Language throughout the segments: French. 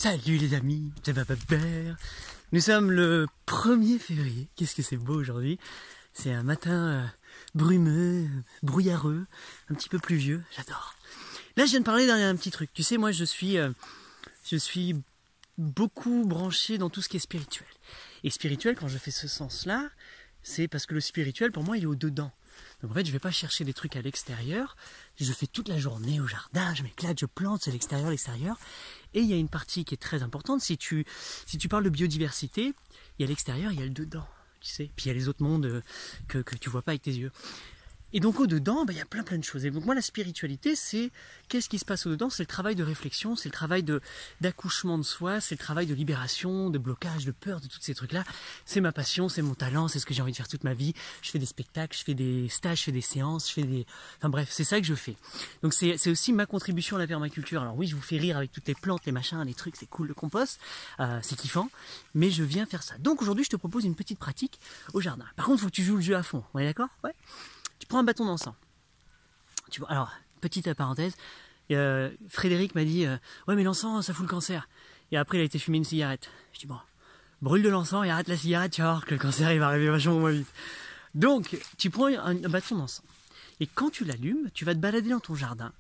Salut les amis, c'est Papa Bear. Nous sommes le 1er février. Qu'est-ce que c'est beau aujourd'hui. C'est un matin brumeux, brouillareux, un petit peu pluvieux. J'adore. Là, je viens de parler d'un petit truc. Tu sais, moi, je suis beaucoup branché dans tout ce qui est spirituel. Et spirituel, quand je fais ce sens-là, c'est parce que le spirituel, pour moi, il est au-dedans. Donc en fait, je ne vais pas chercher des trucs à l'extérieur. Je fais toute la journée au jardin, je m'éclate, je plante, c'est l'extérieur, l'extérieur. Et il y a une partie qui est très importante. Si tu parles de biodiversité, il y a l'extérieur, il y a le dedans. Tu sais. Puis il y a les autres mondes que tu ne vois pas avec tes yeux. Et donc au-dedans, il y a plein de choses. Et donc moi, la spiritualité, c'est qu'est-ce qui se passe au-dedans? C'est le travail de réflexion, c'est le travail d'accouchement de soi, c'est le travail de libération, de blocage, de peur, de tous ces trucs-là. C'est ma passion, c'est mon talent, c'est ce que j'ai envie de faire toute ma vie. Je fais des spectacles, je fais des stages, je fais des séances, Enfin bref, c'est ça que je fais. Donc c'est aussi ma contribution à la permaculture. Alors oui, je vous fais rire avec toutes les plantes, les machins, les trucs, c'est cool, le compost, c'est kiffant, mais je viens faire ça. Donc aujourd'hui, je te propose une petite pratique au jardin. Par contre, il faut que tu joues le jeu à fond, on est d'accord? Ouais. Tu prends un bâton d'encens. Alors, petite parenthèse, Frédéric m'a dit ouais, mais l'encens, ça fout le cancer. Et après, il a été fumer une cigarette. Je dis bon, brûle de l'encens et arrête la cigarette, tu vas voir que le cancer, il va arriver vachement moins vite. Donc, tu prends un bâton d'encens. Et quand tu l'allumes, tu vas te balader dans ton jardin.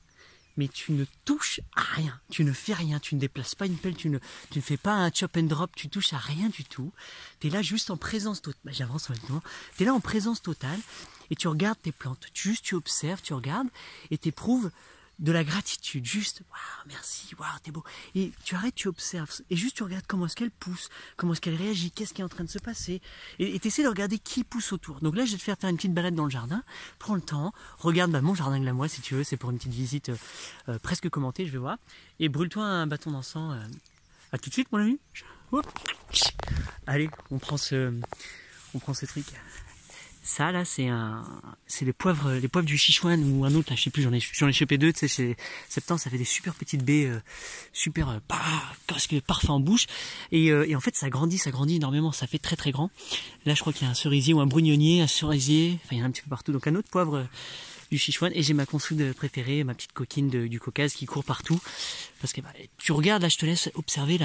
Mais tu ne touches à rien, tu ne fais rien, tu ne déplaces pas une pelle, tu ne fais pas un chop and drop, tu touches à rien du tout. Tu es là juste en présence totale, j'avance maintenant, tu es là en présence totale et tu regardes tes plantes, tu observes, tu regardes et tu éprouves de la gratitude, juste waouh, merci, waouh, t'es beau. Et tu arrêtes, tu observes et juste tu regardes comment est-ce qu'elle pousse, comment est-ce qu'elle réagit, qu'est-ce qui est en train de se passer. Et tu essaies de regarder qui pousse autour. Donc là, je vais te faire une petite balade dans le jardin. Prends le temps, regarde mon jardin glamois si tu veux, c'est pour une petite visite presque commentée, je vais voir. Et brûle-toi un bâton d'encens. À tout de suite, mon ami. Allez, on prend ce truc. Ça là, c'est les poivres du Sichuan ou un autre là, je sais plus, j'en ai chopé deux, tu sais, chez Septembre, ça fait des super petites baies, presque parfait en bouche, et en fait ça grandit énormément, ça fait très grand. Là je crois qu'il y a un cerisier ou un brugnonnier, un cerisier, enfin il y en a un petit peu partout, donc un autre poivre du Sichuan, et j'ai ma consoude préférée, ma petite coquine du Caucase qui court partout, parce que tu regardes là, je te laisse observer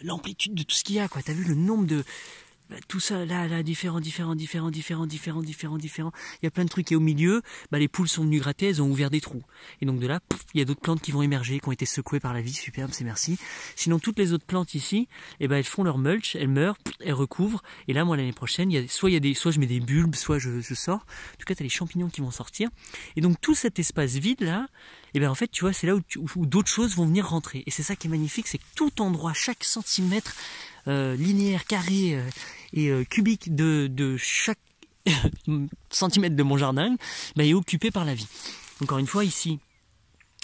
l'amplitude de tout ce qu'il y a, quoi. T'as vu le nombre de tout ça, là, différents. Il y a plein de trucs. Et au milieu, les poules sont venues gratter, elles ont ouvert des trous. Et donc de là, il y a d'autres plantes qui vont émerger, qui ont été secouées par la vie. Superbe, c'est merci. Sinon, toutes les autres plantes ici, elles font leur mulch, elles meurent, elles recouvrent. Et là, moi, l'année prochaine, soit je mets des bulbes, soit je sors. En tout cas, t'as les champignons qui vont sortir. Et donc, tout cet espace vide là, en fait, tu vois, c'est là où d'autres choses vont venir rentrer. Et c'est ça qui est magnifique, c'est que tout endroit, chaque centimètre linéaire, carré et cubique de chaque centimètre de mon jardin est occupé par la vie. Encore une fois, ici,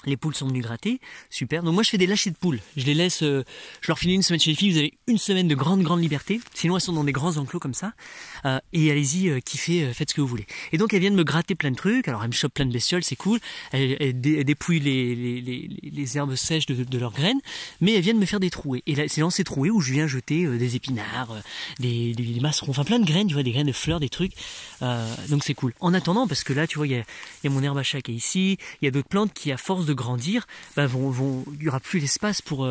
les poules sont venues gratter, super. Donc moi je fais des lâchers de poules. Je les laisse, je leur file une semaine chez les filles, vous avez une semaine de grande liberté. Sinon elles sont dans des grands enclos comme ça. Et allez-y, kiffez, faites ce que vous voulez. Et donc elles viennent me gratter plein de trucs. Alors elles me chopent plein de bestioles, c'est cool. Elles dépouillent les herbes sèches de leurs graines. Mais elles viennent me faire des trouées. Et là c'est dans ces trouées où je viens jeter des épinards, des masserons, enfin plein de graines, tu vois, des graines de fleurs, des trucs. Donc c'est cool. En attendant, parce que là tu vois, il y a mon herbe à chat qui est ici. Il y a d'autres plantes qui, à force de grandir, il y aura plus l'espace pour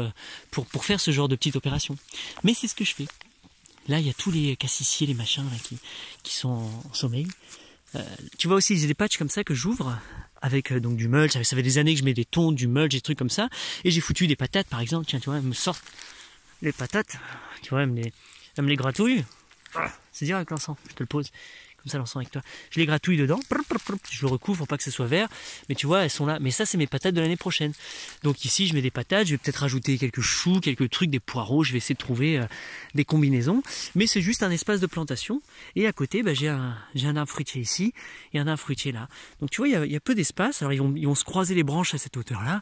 faire ce genre de petite opération. Mais c'est ce que je fais. Là, il y a tous les cassissiers, les machins là, qui sont en sommeil. Tu vois aussi, j'ai des patchs comme ça que j'ouvre avec donc du mulch. Ça fait des années que je mets des tonds, du mulch, des trucs comme ça. Et j'ai foutu des patates, par exemple. Tiens, tu vois, elles me sortent les patates. Tu vois, elles me les gratouillent. C'est direct l'encens, je te le pose. Comme ça, l'encens avec toi. Je les gratouille dedans, je le recouvre pour pas que ce soit vert, mais tu vois, elles sont là. Mais ça, c'est mes patates de l'année prochaine. Donc ici, je mets des patates, je vais peut-être rajouter quelques choux, quelques trucs, des poireaux, je vais essayer de trouver des combinaisons. Mais c'est juste un espace de plantation. Et à côté, j'ai un arbre fruitier ici et un arbre fruitier là. Donc tu vois, il y a peu d'espace. Alors ils vont se croiser les branches à cette hauteur-là,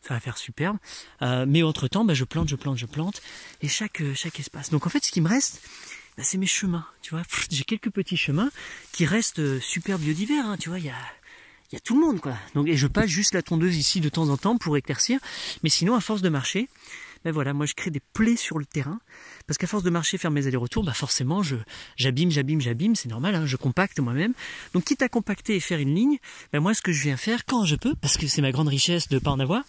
ça va faire superbe. Mais entre-temps, je plante. Et chaque espace. Donc en fait, ce qui me reste, c'est mes chemins, tu vois. J'ai quelques petits chemins qui restent super biodivers, hein, tu vois, il y a tout le monde, quoi. Donc, et je passe juste la tondeuse ici de temps en temps pour éclaircir, mais sinon, à force de marcher, ben voilà, moi je crée des plaies sur le terrain, parce qu'à force de marcher, faire mes allers-retours, bah forcément j'abîme, c'est normal, hein, je compacte moi-même. Donc quitte à compacter et faire une ligne, ben moi ce que je viens faire quand je peux, parce que c'est ma grande richesse de pas en avoir,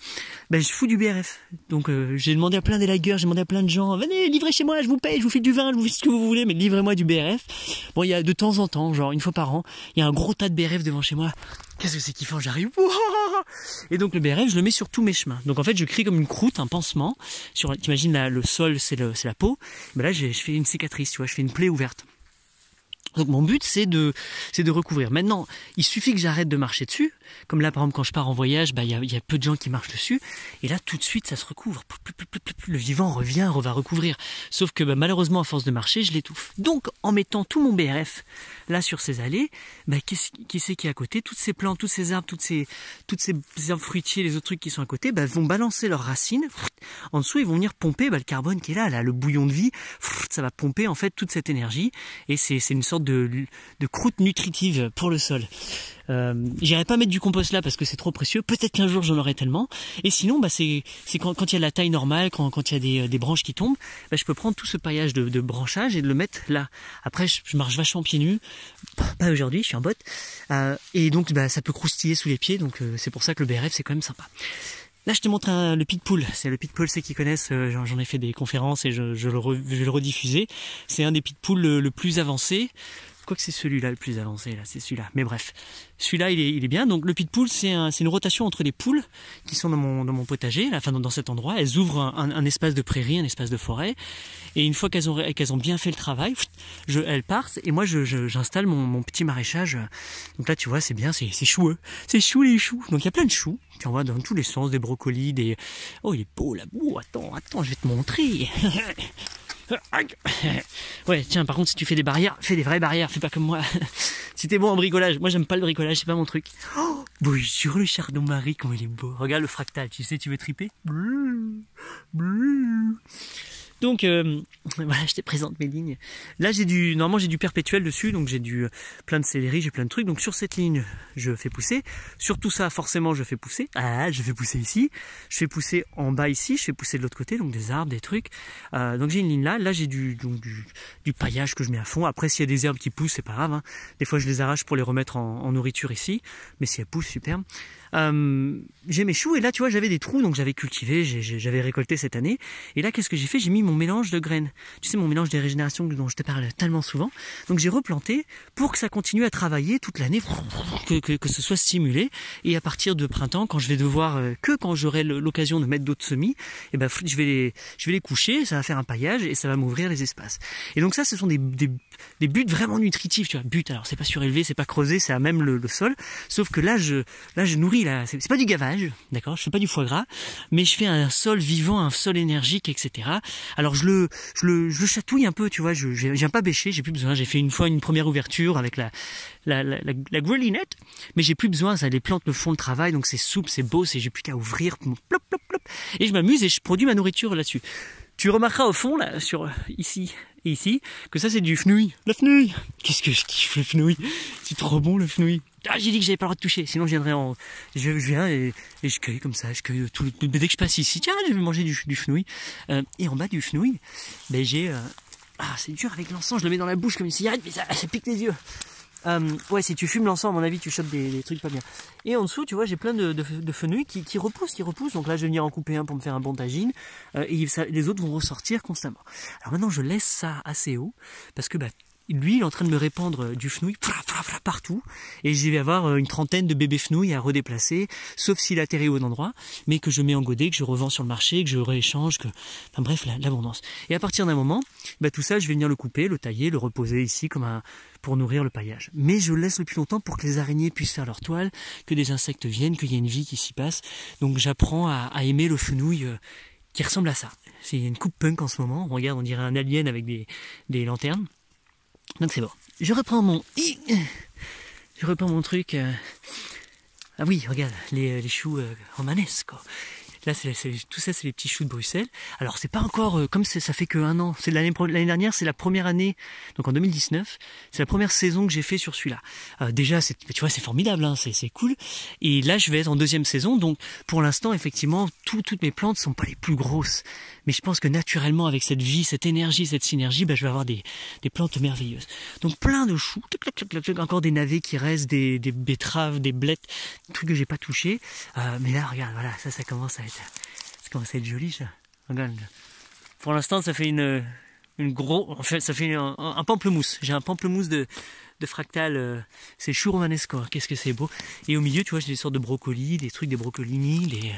ben je fous du BRF. Donc j'ai demandé à plein d'élagueurs, j'ai demandé à plein de gens, venez livrez chez moi, je vous paye, je vous fais du vin, je vous fais ce que vous voulez, mais livrez-moi du BRF. Bon, il y a de temps en temps, genre une fois par an, il y a un gros tas de BRF devant chez moi. Qu'est-ce que c'est kiffant, j'arrive. Et donc le BRF, je le mets sur tous mes chemins. Donc en fait, je crée comme une croûte, un pansement. T'imagines là, le sol, c'est la peau. Ben là, je fais une cicatrice, tu vois, je fais une plaie ouverte. Donc mon but c'est de recouvrir. Maintenant, il suffit que j'arrête de marcher dessus. Comme là par exemple quand je pars en voyage, bah il y a peu de gens qui marchent dessus. Et là tout de suite ça se recouvre. Le vivant va recouvrir. Sauf que bah, malheureusement à force de marcher, je l'étouffe. Donc en mettant tout mon BRF là sur ces allées, bah, qui c'est qui est à côté? Toutes ces plantes, tous ces arbres, toutes ces arbres fruitiers, les autres trucs qui sont à côté, bah, vont balancer leurs racines. En dessous ils vont venir pomper le carbone qui est là, le bouillon de vie. Ça va pomper en fait toute cette énergie. Et c'est une sorte de croûte nutritive pour le sol. J'irai pas mettre du compost là parce que c'est trop précieux. Peut-être qu'un jour j'en aurai tellement. Et sinon, bah c'est quand il y a la taille normale, quand il y a des branches qui tombent, bah, je peux prendre tout ce paillage de branchage et de le mettre là. Après, je marche vachement pieds nus. Pas aujourd'hui, je suis en botte. Et donc, bah, ça peut croustiller sous les pieds. Donc, c'est pour ça que le BRF c'est quand même sympa. Là, je te montre le Pitbull. C'est le Pitbull, ceux qui connaissent, j'en ai fait des conférences et je vais le rediffuser. C'est un des Pitbulls le plus avancé. Je crois que c'est celui-là le plus avancé, là, c'est celui-là. Mais bref, celui-là, il est bien. Donc le Pitbull, c'est une rotation entre les poules qui sont dans mon potager, là, enfin dans cet endroit. Elles ouvrent un espace de prairie, un espace de forêt. Et une fois qu'elles ont bien fait le travail, elles partent. Et moi, j'installe mon petit maraîchage. Donc là, tu vois, c'est bien, c'est choueux. C'est chou les choux. Donc il y a plein de choux. Tu en vois dans tous les sens, des brocolis, des... Oh, il est beau là. Oh, attends, je vais te montrer. Ouais, tiens, par contre, si tu fais des barrières, fais des vraies barrières, fais pas comme moi. Si t'es bon en bricolage, moi j'aime pas le bricolage, c'est pas mon truc. Oh, bonjour le chardon-marie, comment il est beau. Regarde le fractal, tu sais, tu veux triper? Donc, voilà, je te présente mes lignes. Là, normalement, j'ai du perpétuel dessus, donc j'ai plein de céleri, j'ai plein de trucs. Donc, sur cette ligne, je fais pousser. Sur tout ça, forcément, je fais pousser. Ah, je fais pousser ici. Je fais pousser en bas ici. Je fais pousser de l'autre côté, donc des arbres, des trucs. Donc, j'ai une ligne là. Là, j'ai du paillage que je mets à fond. Après, s'il y a des herbes qui poussent, c'est pas grave, hein. Des fois, je les arrache pour les remettre en nourriture ici. Mais si elles poussent, superbe. J'ai mes choux et là tu vois j'avais des trous donc j'avais cultivé, j'avais récolté cette année et là qu'est-ce que j'ai fait? J'ai mis mon mélange de graines, tu sais mon mélange de régénération dont je te parle tellement souvent, donc j'ai replanté pour que ça continue à travailler toute l'année, que ce soit stimulé et à partir de printemps quand je vais devoir quand j'aurai l'occasion de mettre d'autres semis, et ben je vais les coucher, ça va faire un paillage et ça va m'ouvrir les espaces. Et donc ça ce sont des buts vraiment nutritifs, tu vois, buts, alors c'est pas surélevé, c'est pas creusé, c'est à même le sol, sauf que là je nourris là, c'est pas du gavage, d'accord, je fais pas du foie gras, mais je fais un sol vivant, un sol énergique, etc. Alors je le chatouille un peu, tu vois, je viens pas bêcher, j'ai plus besoin, j'ai fait une fois une première ouverture avec la grelinette, mais j'ai plus besoin, ça, les plantes me font le travail, donc c'est souple, c'est beau, j'ai plus qu'à ouvrir, plop, plop, plop, et je m'amuse et je produis ma nourriture là-dessus. Tu remarqueras au fond, là, ici et ici, que ça c'est du fenouil. La fenouil! Qu'est-ce que je kiffe le fenouil! C'est trop bon le fenouil! Ah, j'ai dit que j'avais pas le droit de toucher, sinon je viens et je cueille comme ça, je cueille dès que je passe ici, tiens, je vais manger du fenouil. Et en bas du fenouil, ben j'ai... c'est dur avec l'encens, je le mets dans la bouche comme une cigarette, mais ça pique les yeux. Ouais, si tu fumes l'encens, à mon avis, tu chopes des trucs pas bien. Et en dessous, tu vois, j'ai plein de fenouils qui repoussent. Donc là, je vais venir en couper un pour me faire un bon tagine. Et les autres vont ressortir constamment. Alors maintenant, je laisse ça assez haut parce que lui, il est en train de me répandre du fenouil partout. Et je vais avoir une trentaine de bébés fenouils à redéplacer, sauf s'il atterrit au bon endroit, mais que je mets en godet, que je revends sur le marché, que je rééchange, enfin bref, l'abondance. Et à partir d'un moment, tout ça, je vais venir le couper, le tailler, le reposer ici pour nourrir le paillage. Mais je le laisse le plus longtemps pour que les araignées puissent faire leur toile, que des insectes viennent, qu'il y ait une vie qui s'y passe. Donc j'apprends à aimer le fenouil qui ressemble à ça. C'est une coupe punk en ce moment. Regarde, on dirait un alien avec des lanternes. Donc c'est bon. Je reprends mon truc. Ah oui, regarde, les choux romanesques. Là, tout ça, c'est les petits choux de Bruxelles. Alors, c'est pas encore, comme ça fait que 1 an. C'est l'année dernière, c'est la première année, donc en 2019, c'est la première saison que j'ai fait sur celui-là. Déjà, tu vois, c'est formidable, hein, c'est cool. Et là, je vais être en 2e saison, donc pour l'instant, effectivement, toutes mes plantes sont pas les plus grosses. Mais je pense que naturellement, avec cette vie, cette énergie, cette synergie, je vais avoir des plantes merveilleuses. Donc plein de choux, encore des navets qui restent, des betteraves, des blettes, des trucs que j'ai pas touchés. Mais là, regarde, voilà, ça commence à être joli, ça. Regarde. Pour l'instant, ça fait ça fait un pamplemousse. J'ai un pamplemousse de fractal, c'est chou romanesco. Qu'est-ce que c'est beau. Et au milieu, tu vois, j'ai des sortes de brocolis, des trucs, des brocolini,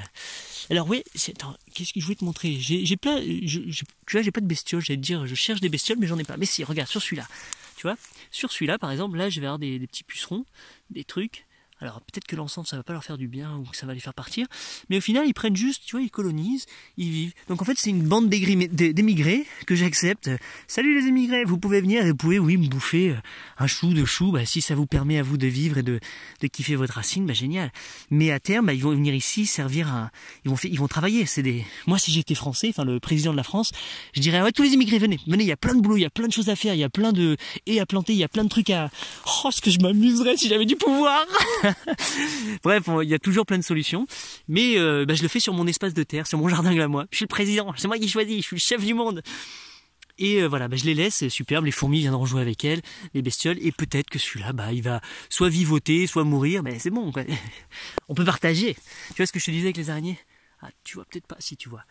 Alors oui, attends, qu'est-ce que je voulais te montrer? J'ai plein, tu vois, j'ai pas de bestioles. J'allais te dire, je cherche des bestioles, mais j'en ai pas. Mais si, regarde, sur celui-là, tu vois, sur celui-là, par exemple, là, je vais avoir des petits pucerons, des trucs. Alors peut-être que l'ensemble ça va pas leur faire du bien ou que ça va les faire partir, mais au final ils prennent juste, tu vois, ils colonisent, ils vivent. Donc en fait c'est une bande d'émigrés que j'accepte. Salut les émigrés, vous pouvez venir et vous pouvez me bouffer un chou, deux choux, si ça vous permet à vous de vivre et de kiffer votre racine, génial. Mais à terme ils vont venir ici servir ils vont travailler. Moi si j'étais français, enfin le président de la France, je dirais ouais tous les émigrés venez, il y a plein de boulot, il y a plein de choses à faire, il y a plein de haies à planter, il y a plein de trucs à. Oh ce que je m'amuserais si j'avais du pouvoir. Bref, il y a toujours plein de solutions, mais je le fais sur mon espace de terre, sur mon jardin à moi. Je suis le président, c'est moi qui choisis, je suis le chef du monde. Et voilà, je les laisse, c'est superbe, les fourmis viendront jouer avec elles, les bestioles, et peut-être que celui-là, il va soit vivoter, soit mourir, mais c'est bon, quoi. On peut partager. Tu vois ce que je te disais avec les araignées? Ah, tu vois peut-être pas, si tu vois.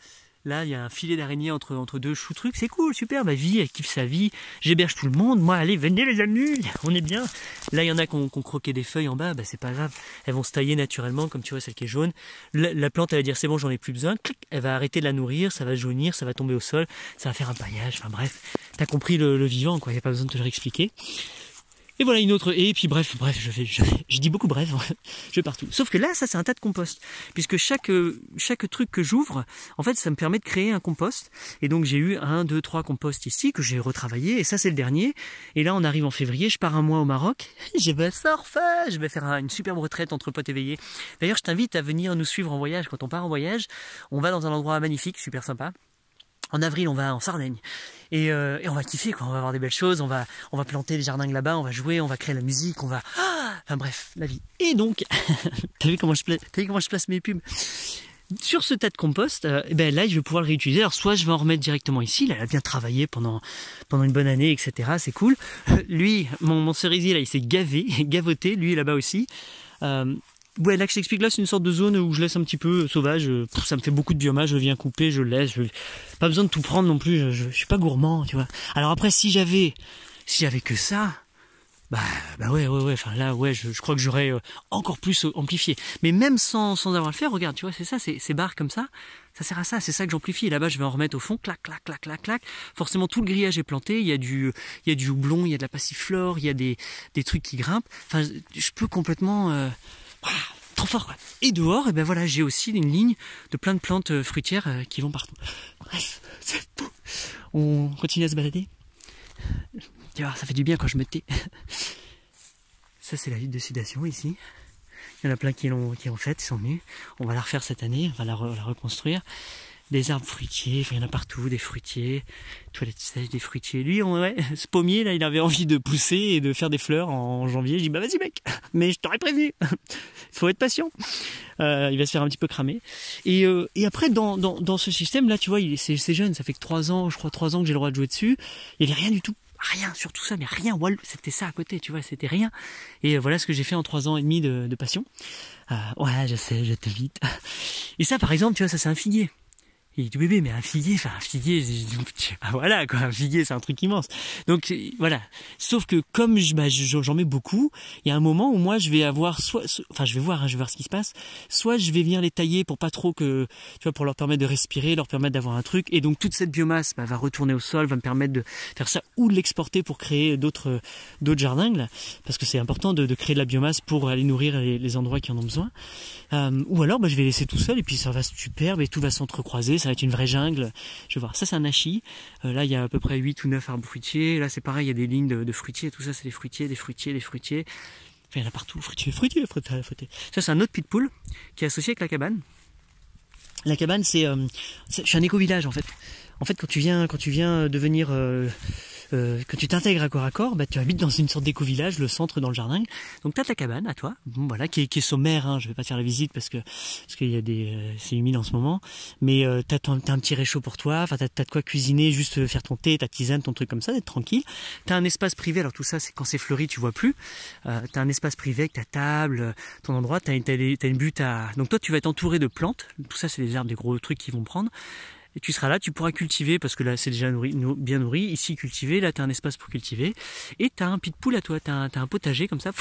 Là, il y a un filet d'araignée entre deux choux trucs, c'est cool, super, vie, elle kiffe sa vie, j'héberge tout le monde, moi, allez, venez les amis, on est bien. Là, il y en a qui ont croqué des feuilles en bas, c'est pas grave, elles vont se tailler naturellement, comme tu vois, celle qui est jaune. La plante, elle va dire, c'est bon, j'en ai plus besoin, clic, elle va arrêter de la nourrir, ça va jaunir, ça va tomber au sol, ça va faire un paillage, enfin bref, t'as compris le vivant, quoi, il n'y a pas besoin de te le réexpliquer. Et voilà une autre, et puis bref, je dis beaucoup bref, je vais partout. Sauf que là, ça c'est un tas de compost, puisque chaque truc que j'ouvre, en fait, ça me permet de créer un compost. Et donc j'ai eu 1, 2, 3 composts ici que j'ai retravaillé, et ça c'est le dernier. Et là, on arrive en février, je pars un mois au Maroc, je vais surfer, je vais faire une superbe retraite entre potes éveillés. D'ailleurs, je t'invite à venir nous suivre en voyage. Quand on part en voyage, on va dans un endroit magnifique, super sympa. En avril, on va en Sardaigne et on va kiffer, quoi. On va avoir des belles choses, on va planter les jardins là-bas, on va jouer, on va créer la musique, enfin bref, la vie. Et donc, t'as vu comment je place mes pubs? Sur ce tas de compost, là, je vais pouvoir le réutiliser. Alors, soit je vais en remettre directement ici. Là, elle a bien travaillé pendant une bonne année, etc. C'est cool. Lui, mon cerisier, là, il s'est gavoté. Lui, là-bas aussi. Ouais, là que je t'explique, là c'est une sorte de zone où je laisse un petit peu sauvage, ça me fait beaucoup de biomasse, je viens couper, je laisse, pas besoin de tout prendre non plus, je suis pas gourmand, tu vois. Alors après si j'avais que ça, ouais, enfin là ouais, je crois que j'aurais encore plus amplifié. Mais même sans avoir à le faire, regarde, tu vois, c'est ça, ces barres comme ça sert à ça, c'est ça que j'amplifie. Et là-bas je vais en remettre au fond, clac, clac, clac, clac, clac. Forcément tout le grillage est planté, il y a du houblon, il y a de la passiflore, il y a des trucs qui grimpent. Enfin, je peux complètement trop fort, quoi. Et dehors, voilà, j'ai aussi une ligne de plein de plantes fruitières qui vont partout. Bref, c'est beau. On continue à se balader. Tu vois, ça fait du bien quand je me tais. Ça, c'est la hutte de sudation ici. Il y en a plein qui l'ont faite, ils sont venus. On va la refaire cette année, on va la reconstruire. Des arbres fruitiers, il y en a partout, des fruitiers, toilettes sèches, des fruitiers. Lui, ce pommier, là, il avait envie de pousser et de faire des fleurs en janvier. Je dis, vas-y mec, mais je t'aurais prévenu. Faut être patient. Il va se faire un petit peu cramer. Et après, dans ce système-là, tu vois, c'est jeune, ça fait que 3 ans, je crois 3 ans que j'ai le droit de jouer dessus. Il n'y avait rien du tout. Rien sur tout ça, mais rien. C'était ça à côté, tu vois, c'était rien. Et voilà ce que j'ai fait en 3 ans et demi de passion. Ouais, je sais, je t'invite. Et ça, par exemple, tu vois, ça c'est un figuier. Il dit bébé, mais un figuier, voilà quoi, un figuier c'est un truc immense. Donc voilà. Sauf que comme j'en mets beaucoup, il y a un moment où moi je vais avoir je vais voir ce qui se passe. Soit je vais venir les tailler pour pas trop que, tu vois, pour leur permettre de respirer, leur permettre d'avoir un truc. Et donc toute cette biomasse va retourner au sol, va me permettre de faire ça ou de l'exporter pour créer d'autres jardins, là, parce que c'est important de créer de la biomasse pour aller nourrir les endroits qui en ont besoin. Ou alors je vais laisser tout seul et puis ça va être superbe et tout va s'entrecroiser. Ça va être une vraie jungle. Je vais voir. Ça, c'est un hachis. Là, il y a à peu près 8 ou 9 arbres fruitiers. Là, c'est pareil, il y a des lignes de fruitiers. Tout ça, c'est des fruitiers. Enfin, il y en a partout. Fruitiers. Ça, c'est un autre pitbull qui est associé avec la cabane. La cabane, je suis un éco-village en fait. En fait, quand tu viens devenir, que tu t'intègres à corps, bah, tu habites dans une sorte d'éco-village, le centre dans le jardin. Donc t'as ta cabane à toi, bon, voilà, qui est sommaire. Hein, je vais pas te faire la visite parce qu'il y a c'est humide en ce moment. Mais t'as un petit réchaud pour toi. Enfin, t'as de quoi cuisiner, juste faire ton thé, ta tisane, ton truc comme ça, d'être tranquille. T'as un espace privé. Alors tout ça, c'est quand c'est fleuri, tu vois plus. T'as un espace privé avec ta table, ton endroit. T'as une butte à. Donc toi, tu vas être entouré de plantes. Tout ça, c'est des arbres, des gros trucs qui vont prendre. Et tu seras là, tu pourras cultiver, parce que là c'est déjà bien nourri, ici cultiver, là tu as un espace pour cultiver, et tu as un pied de poule à toi, tu as un potager comme ça,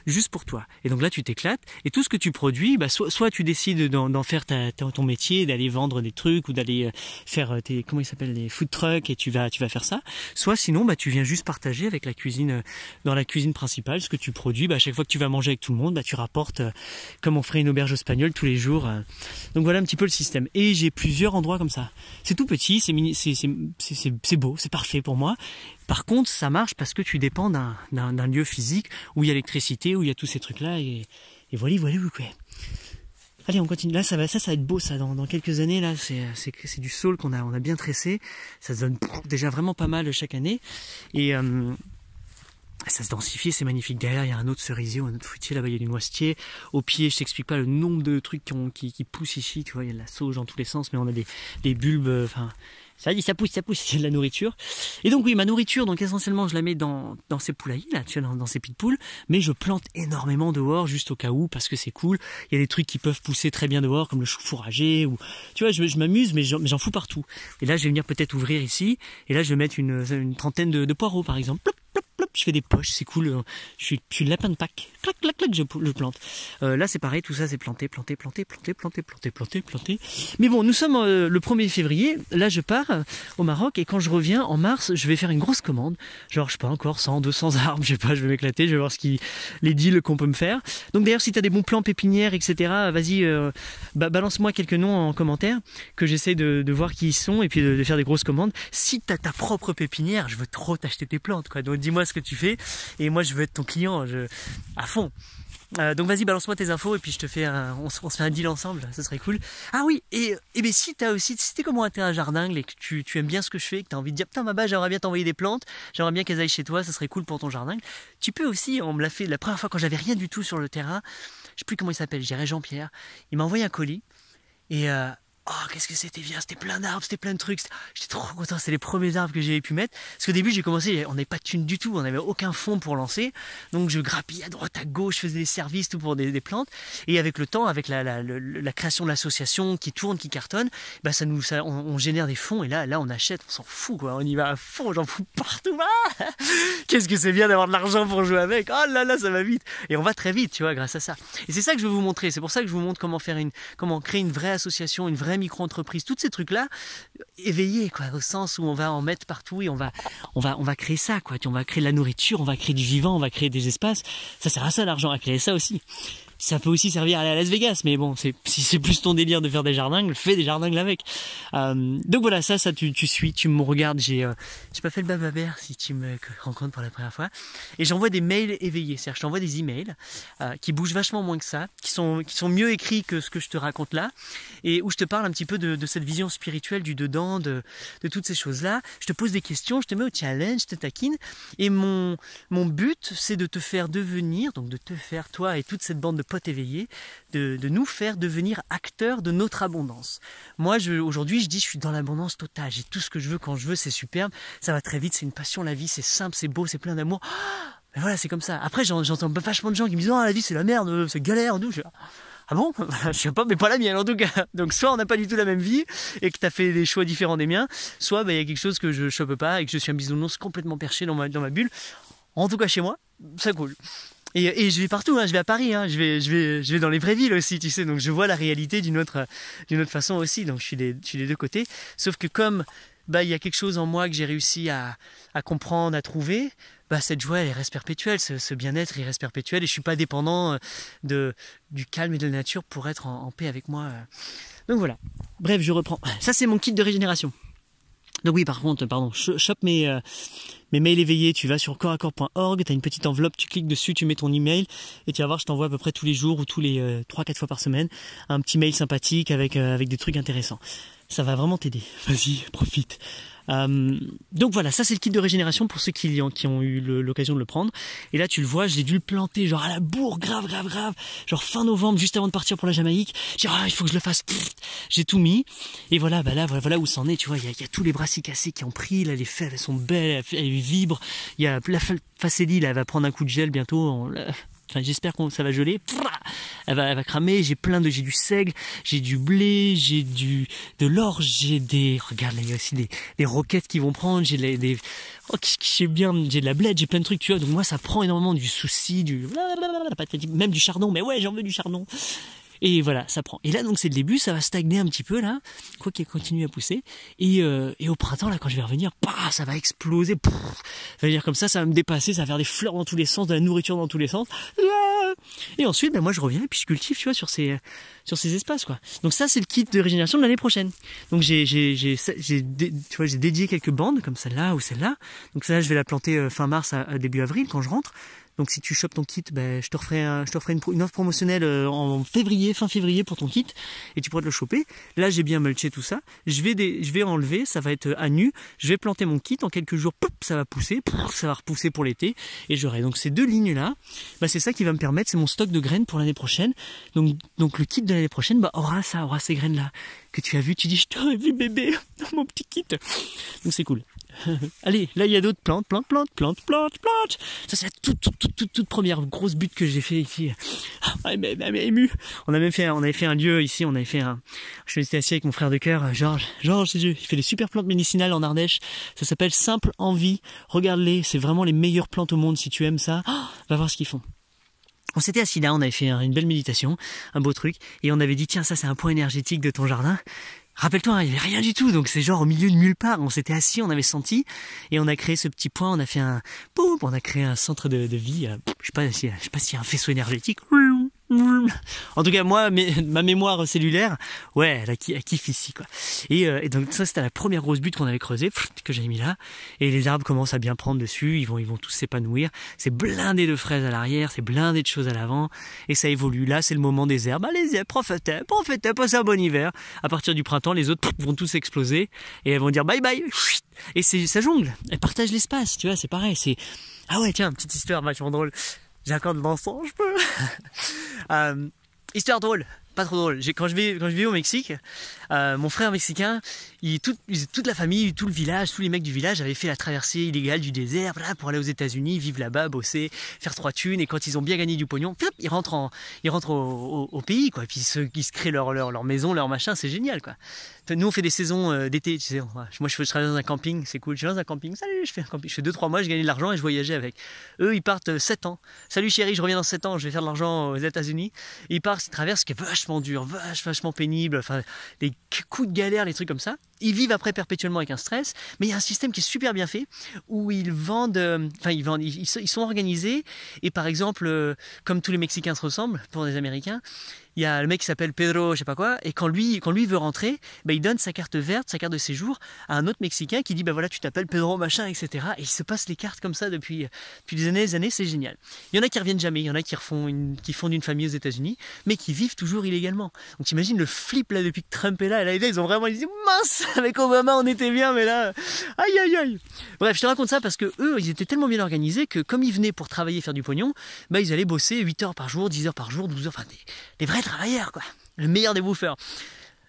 juste pour toi. Et donc là tu t'éclates, et tout ce que tu produis, bah, soit tu décides d'en faire ton métier, d'aller vendre des trucs, ou d'aller faire comment ils s'appellent, les food trucks, et tu vas faire ça, soit sinon bah, tu viens juste partager avec la cuisine, dans la cuisine principale, ce que tu produis, bah, à chaque fois que tu vas manger avec tout le monde, bah, tu rapportes comme on ferait une auberge espagnole tous les jours. Donc voilà un petit peu le système. Et j'ai plusieurs endroits comme ça. C'est tout petit, c'est beau, c'est parfait pour moi. Par contre, ça marche parce que tu dépends d'un lieu physique où il y a l'électricité, où il y a tous ces trucs-là, et voilà, quoi. Allez, on continue. Là, ça va être beau, ça. Dans quelques années, là, c'est du saule qu'on a bien tressé. Ça se donne déjà vraiment pas mal chaque année. Et ça se densifie, c'est magnifique. Derrière, il y a un autre cerisier, un autre fruitier. Là-bas, il y a du noisetier. Au pied, je t'explique pas le nombre de trucs qui poussent ici. Tu vois, il y a de la sauge dans tous les sens, mais on a des bulbes. Enfin, ça pousse. Il y a de la nourriture. Et donc, oui, ma nourriture, donc essentiellement, je la mets dans ces poulaillers, là, tu vois, dans ces pieds de poules. Mais je plante énormément dehors, juste au cas où, parce que c'est cool. Il y a des trucs qui peuvent pousser très bien dehors, comme le chou fourragé. Ou, tu vois, je m'amuse, mais j'en fous partout. Et là, je vais venir peut-être ouvrir ici. Et là, je vais mettre une trentaine de poireaux, par exemple. Plop, plop, plop, je fais des poches, c'est cool. Je suis le lapin de Pâques. Clac, clac, clac, je plante. Là, c'est pareil, tout ça, c'est planté. Mais bon, nous sommes le 1er février. Là, je pars au Maroc, et quand je reviens en mars, je vais faire une grosse commande. Genre, je sais pas, encore 100, 200 arbres, je sais pas, je vais m'éclater, je vais voir les deals qu'on peut me faire. Donc d'ailleurs, si tu as des bons plans pépinières, etc., vas-y, balance-moi quelques noms en commentaire, que j'essaie de voir qui ils sont, et puis de faire des grosses commandes. Si tu as ta propre pépinière, je veux trop t'acheter tes plantes, quoi. Donc dis-moi ce que tu fais, et moi je veux être ton client à fond. Donc vas-y, balance-moi tes infos, et puis je te fais on se fait un deal ensemble, ça serait cool. Ah oui, et ben si t'es comme moi, t'es un jardin, et que tu aimes bien ce que je fais, que t'as envie de dire putain Maba, j'aimerais bien t'envoyer des plantes, j'aimerais bien qu'elles aillent chez toi, ça serait cool pour ton jardin. Tu peux aussi, on me l'a fait la première fois quand j'avais rien du tout sur le terrain, je sais plus comment il s'appelle, je dirais Jean-Pierre, il m'a envoyé un colis, et oh, qu'est-ce que c'était bien, c'était plein d'arbres, c'était plein de trucs, j'étais trop content, c'était les premiers arbres que j'avais pu mettre, parce qu'au début j'ai commencé, on n'avait pas de thunes du tout, on n'avait aucun fonds pour lancer, donc je grappillais à droite, à gauche, je faisais des services, tout pour des plantes, et avec le temps, avec la création de l'association qui tourne, qui cartonne, bah on génère des fonds, et là on achète, on s'en fout, quoi, on y va à fond, j'en fous partout, qu'est-ce que c'est bien d'avoir de l'argent pour jouer avec, oh là là, ça va vite, et on va très vite, tu vois, grâce à ça, et c'est ça que je veux vous montrer, c'est pour ça que je vous montre comment créer une vraie association, une vraie micro-entreprise, tous ces trucs-là, éveillés, quoi, au sens où on va en mettre partout, et on va créer ça, quoi. On va créer de la nourriture, on va créer du vivant, on va créer des espaces. Ça sert à ça l'argent, à créer ça aussi. Ça peut aussi servir à aller à Las Vegas, mais bon, si c'est plus ton délire de faire des jardins, fais des jardins avec. Donc voilà, ça tu suis, tu me regardes, j'ai pas fait le bababère si tu me rencontres pour la première fois, et j'envoie des mails éveillés, c'est-à-dire je t'envoie des emails qui bougent vachement moins que ça, qui sont mieux écrits que ce que je te raconte là, et où je te parle un petit peu de cette vision spirituelle du dedans, de toutes ces choses-là. Je te pose des questions, je te mets au challenge, je te taquine, et mon but, c'est de te faire devenir, donc de te faire, toi et toute cette bande de potes éveillés, de nous faire devenir acteurs de notre abondance. Moi, aujourd'hui, je dis, je suis dans l'abondance totale, j'ai tout ce que je veux quand je veux, c'est superbe, ça va très vite, c'est une passion, la vie, c'est simple, c'est beau, c'est plein d'amour. Mais voilà, c'est comme ça. Après, j'entends vachement de gens qui me disent, oh, la vie, c'est la merde, c'est galère, nous. Ah bon? Je sais pas, mais pas la mienne en tout cas. Donc soit on n'a pas du tout la même vie et que tu as fait des choix différents des miens, soit il y a quelque chose que je chope pas et que je suis un bisounours complètement perché dans ma bulle. En tout cas chez moi, ça coule. Et je vais partout, hein, je vais à Paris, hein, je vais dans les vraies villes aussi, tu sais, donc je vois la réalité d'une autre façon aussi, donc je suis des deux côtés. Sauf que comme il y a quelque chose en moi que j'ai réussi à comprendre, à trouver, cette joie elle reste perpétuelle, ce bien-être il reste perpétuel, et je suis pas dépendant du calme et de la nature pour être en paix avec moi. Donc voilà. Bref, je reprends. Ça c'est mon kit de régénération. Donc oui, par contre, pardon, chope mes mails éveillés, tu vas sur corps-à-corps.org, tu as une petite enveloppe, tu cliques dessus, tu mets ton email et tu vas voir, je t'envoie à peu près tous les jours ou tous les 3-4 fois par semaine un petit mail sympathique avec des trucs intéressants. Ça va vraiment t'aider. Vas-y, profite. Donc voilà, ça c'est le kit de régénération pour ceux qui ont eu l'occasion de le prendre. Et là tu le vois, j'ai dû le planter genre à la bourre, grave, genre fin novembre, juste avant de partir pour la Jamaïque. J'ai dit il faut que je le fasse. J'ai tout mis. Et voilà, bah là voilà où c'en est. Tu vois, il y a tous les brassicacées qui ont pris. Là les fèves elles sont belles, elles vibrent. Il y a la facélie là, elle va prendre un coup de gel bientôt. Enfin, j'espère que ça va geler. Elle va cramer. J'ai du seigle, j'ai du blé, j'ai de l'orge, regarde là, il y a aussi des roquettes qui vont prendre. J'ai de la blette, j'ai plein de trucs, tu vois. Donc moi, ça prend énormément du souci, même du chardon. Mais ouais, j'en veux du chardon. Et voilà, ça prend. Et là, donc, c'est le début, ça va stagner un petit peu, là, quoi qu'il continue à pousser. Et au printemps, là, quand je vais revenir, ça va exploser. Ça va dire comme ça va me dépasser, ça va faire des fleurs dans tous les sens, de la nourriture dans tous les sens. Et ensuite, moi, je reviens et puis je cultive, tu vois, sur ces espaces, quoi. Donc ça, c'est le kit de régénération de l'année prochaine. Donc j'ai dédié quelques bandes, comme celle-là ou celle-là. Donc celle-là, je vais la planter fin mars à début avril, quand je rentre. Donc si tu chopes ton kit, je te referai une offre promotionnelle fin février pour ton kit et tu pourras te le choper. Là j'ai bien mulché tout ça. Je vais enlever, ça va être à nu. Je vais planter mon kit en quelques jours. Ça va pousser, ça va repousser pour l'été et j'aurai donc ces deux lignes là. C'est ça qui va me permettre, c'est mon stock de graines pour l'année prochaine. Donc le kit de l'année prochaine aura ces graines là que tu as vu. Tu dis je t'aurais vu bébé dans mon petit kit. Donc c'est cool. Allez, là il y a d'autres plantes. Ça c'est la toute première grosse butte que j'ai fait ici. Elle m'a ému. On avait fait un lieu ici, je me suis assis avec mon frère de cœur, Georges, il fait des super plantes médicinales en Ardèche. Ça s'appelle Simple Envie. Regarde-les, c'est vraiment les meilleures plantes au monde si tu aimes ça. Va voir ce qu'ils font. On s'était assis là, on avait fait une belle méditation, un beau truc, et on avait dit tiens ça c'est un point énergétique de ton jardin. Rappelle-toi, il n'y avait rien du tout, donc c'est genre au milieu de nulle part. On s'était assis, on avait senti, et on a créé ce petit point, on a créé un centre de vie. Je sais pas s'il y a un faisceau énergétique. En tout cas, moi, ma mémoire cellulaire, ouais, elle kiffe ici, quoi. Et donc ça, c'était la première grosse butte qu'on avait creusée, que j'avais mis là. Et les arbres commencent à bien prendre dessus, ils vont tous s'épanouir. C'est blindé de fraises à l'arrière, c'est blindé de choses à l'avant, et ça évolue. Là, c'est le moment des herbes. Allez, profitez, passez un bon hiver. À partir du printemps, les autres vont tous exploser, et elles vont dire bye bye. Et ça jongle, elles partagent l'espace, tu vois, c'est pareil. Ah ouais, tiens, petite histoire vachement drôle. J'accorde l'encens, je peux. Histoire drôle, pas trop drôle. Quand je vais au Mexique, mon frère mexicain, toute la famille, tout le village, tous les mecs du village avaient fait la traversée illégale du désert, pour aller aux États-Unis, vivre là-bas, bosser, faire 3 thunes. Et quand ils ont bien gagné du pognon, ils rentrent au pays, quoi. Et puis ils se créent leur maison, leur machin, c'est génial, quoi. Nous on fait des saisons d'été, tu sais. Moi je travaille dans un camping, c'est cool. Je suis dans un camping, salut, je fais un camping. Je fais 2-3 mois, je gagnais de l'argent et je voyageais avec. Eux ils partent 7 ans. Salut chérie, je reviens dans 7 ans, je vais faire de l'argent aux États-Unis. Ils partent, ils traversent, ce qui est vachement dur, vachement pénible, enfin des coups de galère, les trucs comme ça. Ils vivent après perpétuellement avec un stress, mais il y a un système qui est super bien fait où ils sont organisés et par exemple, comme tous les Mexicains se ressemblent pour les Américains, il y a le mec qui s'appelle Pedro, je sais pas quoi, et quand lui veut rentrer, il donne sa carte verte, sa carte de séjour à un autre Mexicain qui dit voilà tu t'appelles Pedro machin, etc. Et il se passe les cartes comme ça depuis des années, c'est génial. Il y en a qui reviennent jamais, il y en a qui fondent une famille aux États-Unis, mais qui vivent toujours illégalement. Donc t'imagines le flip là depuis que Trump est là, et là ils ont vraiment dit mince, avec Obama on était bien, mais là aïe. Bref, je te raconte ça parce que eux ils étaient tellement bien organisés que comme ils venaient pour travailler, faire du pognon, ils allaient bosser 8 heures par jour, 10 heures par jour, 12 heures, enfin des vrais travailleurs, quoi. Le meilleur des bouffeurs.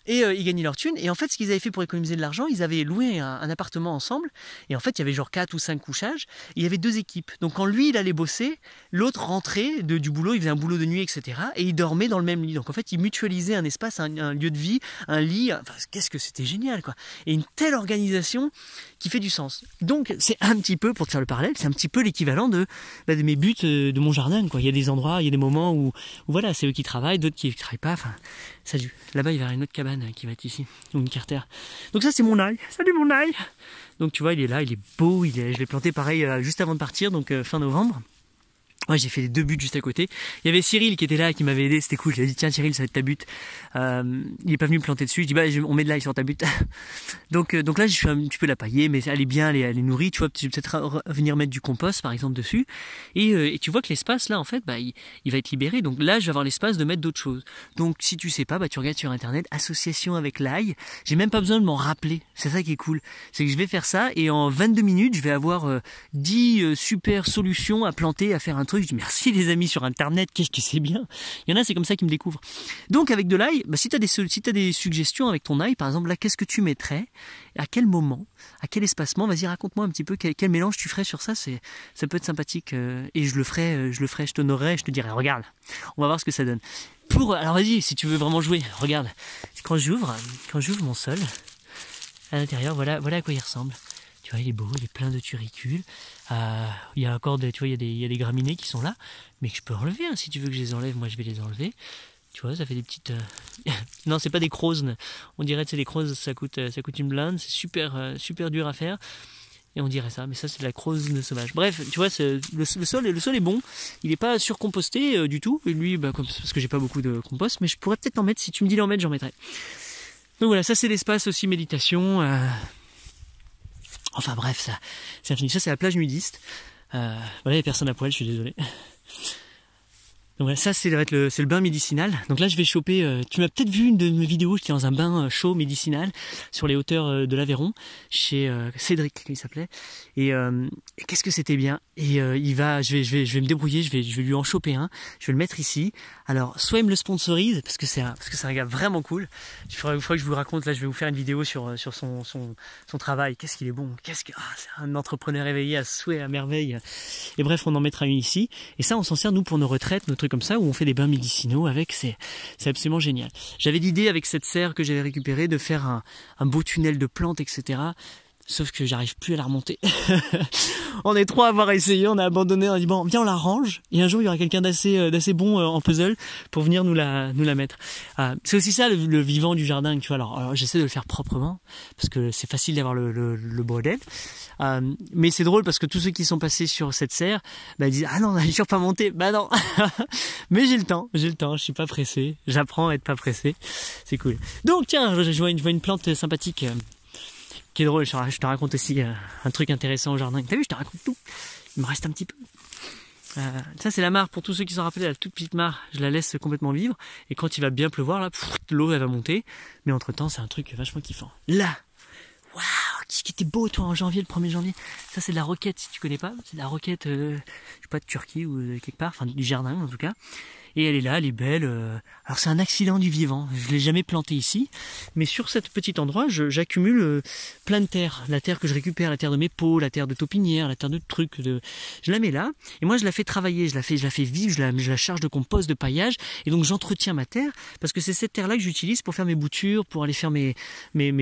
Et ils gagnaient leur thune. Et en fait, ce qu'ils avaient fait pour économiser de l'argent, ils avaient loué un appartement ensemble. Et en fait, il y avait genre 4 ou 5 couchages. Et il y avait 2 équipes. Donc quand lui, il allait bosser, l'autre rentrait du boulot, il faisait un boulot de nuit, etc. Et il dormait dans le même lit. Donc en fait, ils mutualisaient un espace, un lieu de vie, un lit. Enfin, qu'est-ce que c'était génial, quoi. Et une telle organisation qui fait du sens. Donc c'est un petit peu, pour te faire le parallèle, c'est un petit peu l'équivalent de mes buts de mon jardin, quoi. Il y a des endroits, il y a des moments où voilà, c'est eux qui travaillent, d'autres qui ne travaillent pas. Enfin, salut. Là-bas, il va y avoir une autre cabane qui va être ici, ou une carter. Donc ça, c'est mon ail. Salut mon ail. Donc tu vois, il est là, il est beau. Je l'ai planté pareil juste avant de partir, donc fin novembre. Ouais, j'ai fait les 2 buts juste à côté. Il y avait Cyril qui était là, qui m'avait aidé, c'était cool. Je lui ai dit, tiens Cyril, ça va être ta butte. Il est pas venu me planter dessus. Je dis, bah, on met de l'ail sur ta butte. donc là, je suis un petit peu la pailler, mais elle est bien, elle est nourrie. Tu vois, je vais peut-être venir mettre du compost, par exemple, dessus. Et tu vois que l'espace, là, en fait, bah, il va être libéré. Donc là, je vais avoir l'espace de mettre d'autres choses. Donc, si tu sais pas, bah, tu regardes sur Internet, association avec l'ail. J'ai même pas besoin de m'en rappeler. C'est ça qui est cool. C'est que je vais faire ça et en 22 minutes, je vais avoir 10 super solutions à planter, à faire un truc. Je dis merci les amis sur Internet, qu'est-ce que c'est bien. Il y en a, c'est comme ça qu'ils me découvrent. Donc avec de l'ail, bah, si tu as des suggestions avec ton ail, par exemple là, qu'est-ce que tu mettrais, à quel moment, à quel espacement, vas-y raconte-moi un petit peu quel mélange tu ferais sur ça, ça peut être sympathique et je le ferai, je t'honorerai, je te dirai regarde, on va voir ce que ça donne. Alors vas-y, si tu veux vraiment jouer, regarde, quand j'ouvre mon sol, à l'intérieur, voilà à quoi il ressemble. Tu vois, il est beau, il est plein de turicules. Il y a encore tu vois, il y a des graminées qui sont là, mais que je peux enlever. Hein, si tu veux que je les enlève, moi je vais les enlever. Tu vois, ça fait des petites. Non, c'est pas des crozes. On dirait que c'est des crozes, ça coûte une blinde. C'est super dur à faire. Et on dirait ça, mais ça c'est de la crozes sauvage. Bref, tu vois, le sol est bon. Il n'est pas surcomposté du tout. Et lui, bah, parce que j'ai pas beaucoup de compost, mais je pourrais peut-être en mettre. Si tu me dis d'en mettre, j'en mettrai. Donc voilà, ça c'est l'espace aussi méditation. Enfin bref, ça c'est infini. Ça c'est la plage nudiste. Voilà, il n'y a personne à poil, je suis désolé. Donc voilà, ça c'est le bain médicinal. Donc là je vais choper, tu m'as peut-être vu une de mes vidéos, j'étais dans un bain chaud médicinal sur les hauteurs de l'Aveyron, chez Cédric il s'appelait. Et qu'est-ce que c'était bien. Et je vais me débrouiller, je vais lui en choper un, je vais le mettre ici. Alors soit il me le sponsorise, parce que c'est un gars vraiment cool. Il faudrait que je vous raconte, là je vais vous faire une vidéo sur son travail. Qu'est-ce qu'il est bon, c'est un entrepreneur éveillé à souhait, à merveille. Et bref, on en mettra une ici. Et ça on s'en sert nous pour nos retraites, nos trucs comme ça, où on fait des bains médicinaux avec, c'est absolument génial. J'avais l'idée avec cette serre que j'avais récupérée de faire un beau tunnel de plantes, etc. Sauf que j'arrive plus à la remonter. On est 3 à avoir essayé, on a abandonné, on a dit bon, viens on la range, et un jour il y aura quelqu'un d'assez bon en puzzle pour venir nous la mettre. C'est aussi ça le vivant du jardin, tu vois. Alors j'essaie de le faire proprement, parce que c'est facile d'avoir le bordel. Mais c'est drôle parce que tous ceux qui sont passés sur cette serre, bah, ils disent ah non, on n'a toujours pas monté. Bah non. Mais j'ai le temps, je suis pas pressé, j'apprends à être pas pressé, c'est cool. Donc tiens, je vois une plante sympathique. Qui est drôle, je te raconte aussi un truc intéressant au jardin. T'as vu, je te raconte tout. Il me reste un petit peu. Ça c'est la mare, pour tous ceux qui s'en rappellent, la toute petite mare, je la laisse complètement vivre. Et quand il va bien pleuvoir, là, l'eau elle va monter. Mais entre temps, c'est un truc vachement kiffant. Là, waouh, qu'est-ce qui était beau toi en janvier, le 1er janvier. Ça c'est de la roquette, si tu connais pas. C'est de la roquette, je sais pas, de Turquie ou de quelque part, enfin du jardin en tout cas. Et elle est là, elle est belle. Alors c'est un accident du vivant. Je l'ai jamais plantée ici, mais sur cet petit endroit, j'accumule plein de terre. La terre que je récupère, la terre de mes pots, la terre de taupinière, la terre de trucs. Je la mets là, et moi je la fais travailler, je la fais vivre, je la charge de compost, de paillage, et donc j'entretiens ma terre parce que c'est cette terre-là que j'utilise pour faire mes boutures, pour aller faire mes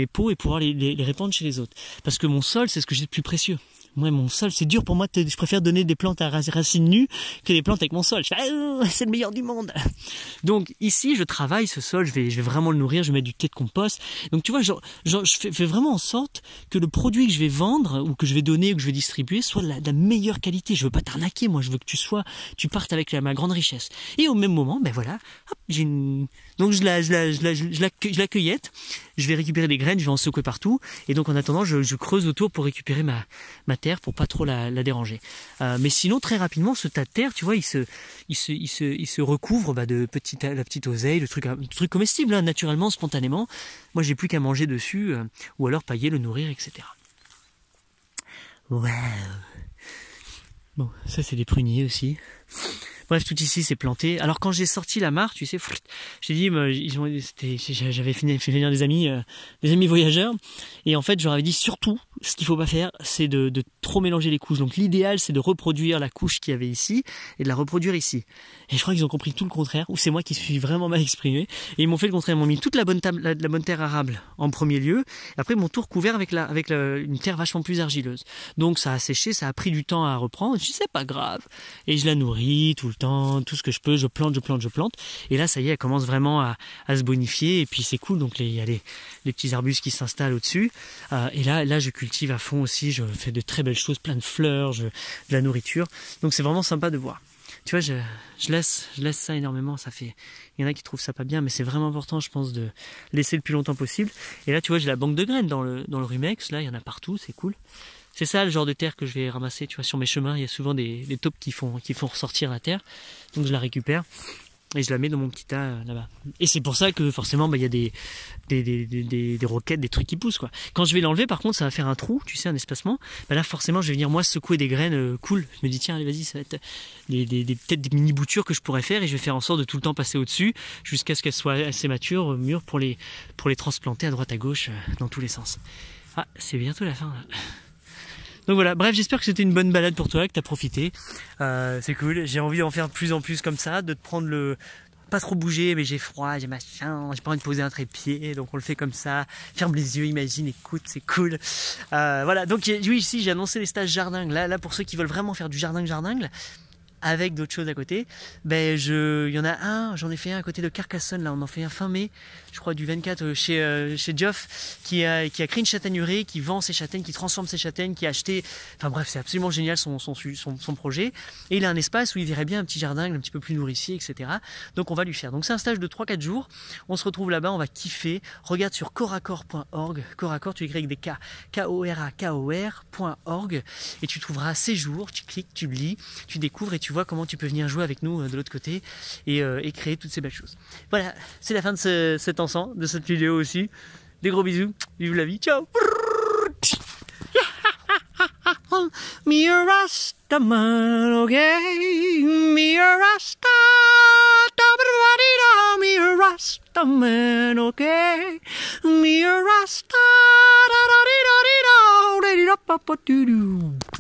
pots et pouvoir les répandre chez les autres. Parce que mon sol, c'est ce que j'ai de plus précieux. Moi, mon sol, c'est dur pour moi. Je préfère donner des plantes à racines nues que des plantes avec mon sol. C'est le meilleur du monde. Donc ici, je travaille ce sol. Je vais vraiment le nourrir. Je vais mettre du thé de compost. Donc tu vois, je fais vraiment en sorte que le produit que je vais vendre ou que je vais donner ou que je vais distribuer soit de la meilleure qualité. Je veux pas t'arnaquer. Moi, je veux que tu partes avec ma grande richesse. Et au même moment, ben voilà, hop, donc je la cueillette. Je vais récupérer des graines. Je vais en secouer partout. Et donc en attendant, je creuse autour pour récupérer ma terre pour pas trop la déranger. Mais sinon très rapidement ce tas de terre, tu vois, il se recouvre de la petite oseille, le truc comestible hein, naturellement, spontanément. Moi j'ai plus qu'à manger dessus ou alors pailler, le nourrir, etc. Wow. Bon, ça c'est des pruniers aussi. Bref, tout ici c'est planté. Alors quand j'ai sorti la mare, tu sais, j'ai dit, j'avais fait venir des amis voyageurs, et en fait je leur avais dit surtout, ce qu'il faut pas faire, c'est de trop mélanger les couches. Donc l'idéal c'est de reproduire la couche qu'il y avait ici et de la reproduire ici. Et je crois qu'ils ont compris tout le contraire, ou c'est moi qui suis vraiment mal exprimé. Et ils m'ont fait le contraire, ils m'ont mis toute la bonne terre arable en premier lieu, et après ils m'ont tout recouvert avec une terre vachement plus argileuse. Donc ça a séché, ça a pris du temps à reprendre. Je dis c'est pas grave, et je la nourris tout le temps, tout ce que je peux, je plante. Et là, ça y est, elle commence vraiment à se bonifier. Et puis c'est cool. Donc il y a les petits arbustes qui s'installent au-dessus. Et là, je cultive à fond aussi. Je fais de très belles choses, plein de fleurs, de la nourriture. Donc c'est vraiment sympa de voir. tu vois, je laisse ça énormément. Ça fait, il y en a qui trouvent ça pas bien, mais c'est vraiment important, je pense, de laisser le plus longtemps possible. Et là, tu vois, j'ai la banque de graines dans le Rumex. Là, il y en a partout, c'est cool. C'est ça le genre de terre que je vais ramasser, tu vois, sur mes chemins. Il y a souvent des taupes qui font ressortir la terre. Donc je la récupère et je la mets dans mon petit tas là-bas. Et c'est pour ça que forcément, il y a des roquettes, des trucs qui poussent, quoi. Quand je vais l'enlever, par contre, ça va faire un trou, tu sais, un espacement. Là, forcément, je vais venir moi secouer des graines cool. Je me dis tiens, allez, vas-y, ça va être peut-être des mini boutures que je pourrais faire, et je vais faire en sorte de tout le temps passer au-dessus jusqu'à ce qu'elles soient assez mûres pour les transplanter à droite à gauche dans tous les sens. Ah, c'est bientôt la fin, là. Donc voilà, bref, j'espère que c'était une bonne balade pour toi, que t'as profité. C'est cool, j'ai envie d'en faire de plus en plus comme ça, de te prendre pas trop bouger, mais j'ai froid, j'ai machin, j'ai pas envie de poser un trépied, donc on le fait comme ça. Ferme les yeux, imagine, écoute, c'est cool. Voilà, donc oui, ici j'ai annoncé les stages jardin. Là, pour ceux qui veulent vraiment faire du jardin, avec d'autres choses à côté, il y en a un, j'en ai fait un à côté de Carcassonne, là on en fait un fin mai, je crois du 24 chez Geoff, qui a créé une châtaigneraie, qui vend ses châtaignes, qui transforme ses châtaignes, qui a acheté, enfin bref, c'est absolument génial son projet, et il a un espace où il verrait bien un petit jardin un petit peu plus nourricier, etc. Donc on va lui faire, donc c'est un stage de 3-4 jours, on se retrouve là-bas, on va kiffer, regarde sur coracor.org, coracor tu écris avec des K, K-O-R-A-K-O-R.org, et tu trouveras ces jours, tu cliques, tu lis, tu découvres et tu vois comment tu peux venir jouer avec nous de l'autre côté et créer toutes ces belles choses. Voilà, c'est la fin de cet ensemble, de cette vidéo aussi. Des gros bisous, vive la vie, ciao. Me a Rastaman, okay? Me a Rasta, me a Rastaman, okay? Me a Rasta, da da da da da da da da da da da.